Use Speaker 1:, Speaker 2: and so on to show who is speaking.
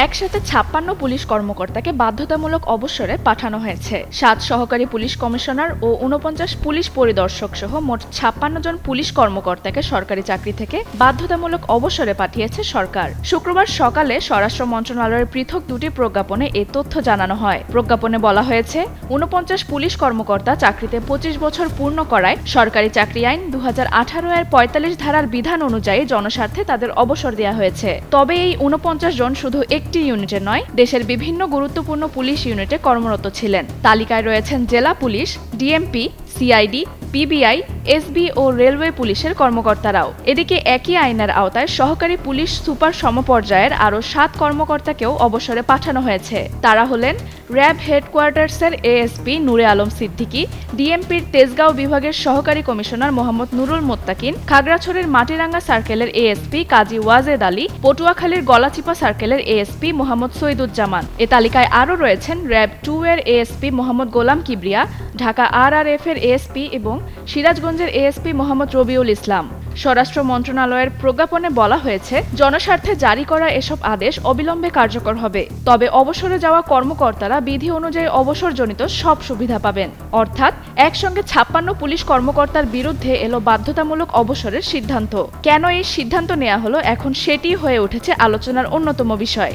Speaker 1: একসাথে ৫৬ পুলিশ কর্মকর্তাকে বাধ্যতামূলক অবসরে পাঠানো হয়েছে। ৭ সহকারী পুলিশ কমিশনার ও ৪৯ পুলিশ পরিদর্শক সহ মোট ৫৬ জন পুলিশ কর্মকর্তাকে সরকারি চাকরি থেকে বাধ্যতামূলক অবসরে পাঠিয়েছে সরকার। শুক্রবার সকালে স্বরাষ্ট্র মন্ত্রণালয়ের পৃথক দুটি প্রজ্ঞাপনে এ তথ্য জানানো হয়। প্রজ্ঞাপনে বলা হয়েছে, ৪৯ পুলিশ কর্মকর্তা চাকরিতে ২৫ বছর পূর্ণ করায় সরকারি চাকরি আইন ২০১৮ এর ৪৫ ধারার বিধান অনুযায়ী জনস্বার্থে তাদের অবসর দেওয়া হয়েছে। তবে এই ৪৯ জন শুধু একটি ইউনিটে নয়, দেশের বিভিন্ন গুরুত্বপূর্ণ পুলিশ ইউনিটে কর্মরত ছিলেন। তালিকায় রয়েছেন জেলা police, DMP, CID, PBI, SB ও রেলওয়ে পুলিশের কর্মকর্তারাও। এদিকে একই আইনের আওতায় সহকারী পুলিশ সুপার সমপর্যায়ের আরও ৭ কর্মকর্তাকেও অবসরে পাঠানো হয়েছে। তারা হলেন র্যাব হেডকোয়ার্টার্সের এএসপি নূরে আলম সিদ্দিকী, ডিএমপির তেজগাঁও বিভাগের সহকারী কমিশনার মোহাম্মদ নুরুল মোত্তাকিন, খাগড়াছড়ির মাটিরাঙ্গা সার্কেলের এএসপি কাজী ওয়াজেদ আলী, পটুয়াখালীর গলাচিপা সার্কেলের এএসপি মোহাম্মদ সৈয়দুজ্জামান। এ তালিকায় আরও রয়েছেন র্যাব 2 এর এএসপি মোহাম্মদ গোলাম কিবরিয়া, ঢাকা RRF এর এএসপি এবং সিরাজগঞ্জের এএসপি মোহাম্মদ রবিউল ইসলাম। স্বরাষ্ট্র মন্ত্রণালয়ের প্রজ্ঞাপনে বলা হয়েছে, জনস্বার্থে জারি করা এসব আদেশ অবিলম্বে কার্যকর হবে। তবে অবসরে যাওয়া কর্মকর্তারা বিধি অনুযায়ী অবসরজনিত সব সুবিধা পাবেন। অর্থাৎ একসঙ্গে ৫৬ পুলিশ কর্মকর্তার বিরুদ্ধে এলো বাধ্যতামূলক অবসরের সিদ্ধান্ত। কেন এই সিদ্ধান্ত নেওয়া হলো, এখন সেটিই হয়ে উঠেছে আলোচনার অন্যতম বিষয়।